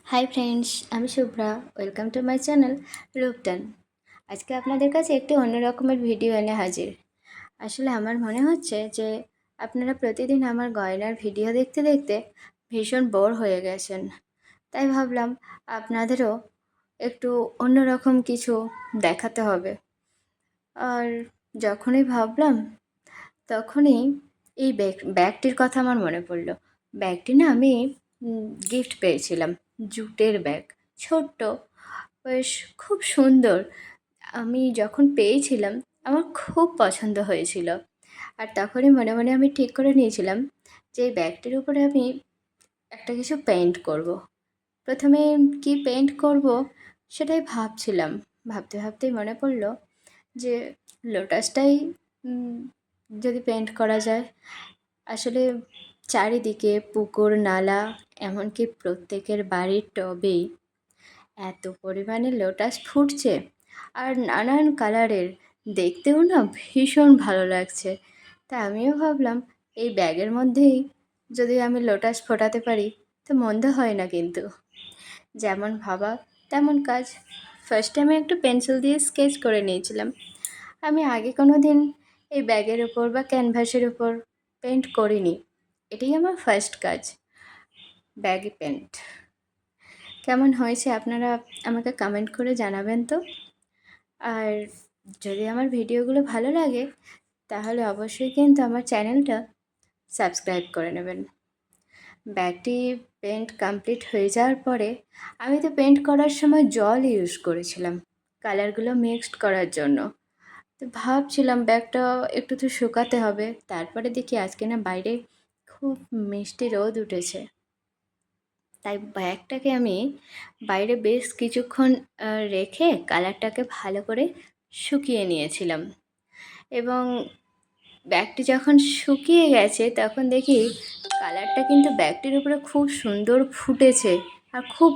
High friends, আমি Shubhra. Welcome to my channel Ruptan. আজকে আপনাদের কাছে একটি অন্য রকমের ভিডিও এনে হাজির। আসলে আমার মনে হচ্ছে যে আপনারা প্রতিদিন আমার গয়নার ভিডিও দেখতে দেখতে ভীষণ বোর হয়ে গেছেন। তাই ভাবলাম আপনাদেরও একটু অন্যরকম কিছু দেখাতে হবে। আর যখনই ভাবলাম তখনই এই ব্যাগটির কথা আমার মনে পড়ল। ব্যাগটি না আমি গিফট পেয়েছিলাম, জুটের ব্যাগ, ছোট্ট, বেশ খুব সুন্দর। আমি যখন পেয়েছিলাম আমার খুব পছন্দ হয়েছিল। আর তখনই মনে মনে আমি ঠিক করে নিয়েছিলাম যে এই ব্যাগটির উপরে আমি একটা কিছু পেইন্ট করব। প্রথমে কি পেইন্ট করব সেটাই ভাবছিলাম। ভাবতে ভাবতেই মনে পড়ল যে লোটাসটাই উম, যদি পেইন্ট করা যায়। আসলে চারিদিকে পুকুর, নালা, এমনকি প্রত্যেকের বাড়ির টবেই এত পরিমাণে লোটাস ফুটছে আর নানান কালারের, দেখতেও না ভীষণ ভালো লাগছে। তা আমিও ভাবলাম এই ব্যাগের মধ্যেই যদি আমি লোটাস ফোটাতে পারি তো মন্দ হয় না কিন্তু। যেমন ভাবা তেমন কাজ। ফার্স্টে আমি একটু পেন্সিল দিয়ে স্কেচ করে নিয়েছিলাম। আমি আগে কোনো দিন এই ব্যাগের ওপর বা ক্যানভাসের ওপর পেন্ট করিনি। এটাই আমার ফার্স্ট কাজ, ব্যাগে পেন্ট। কেমন হয়েছে আপনারা আমাকে কমেন্ট করে জানাবেন তো। আর যদি আমার ভিডিওগুলো ভালো লাগে তাহলে অবশ্যই কিন্তু আমার চ্যানেলটা সাবস্ক্রাইব করে নেবেন। ব্যাগটি পেন্ট কমপ্লিট হয়ে যাওয়ার পরে আমি তো পেন্ট করার সময় জল ইউজ করেছিলাম কালারগুলো মিক্সড করার জন্য। তো ভাবছিলাম ব্যাগটা একটু তো শুকাতে হবে। তারপরে দেখি আজকে না বাইরে খুব মিষ্টি রোদ উঠেছে, তাই ব্যাগটাকে আমি বাইরে বেশ কিছুক্ষণ রেখে কালারটাকে ভালো করে শুকিয়ে নিয়েছিলাম। এবং ব্যাগটি যখন শুকিয়ে গেছে তখন দেখি কালারটা কিন্তু ব্যাগটির উপরে খুব সুন্দর ফুটেছে আর খুব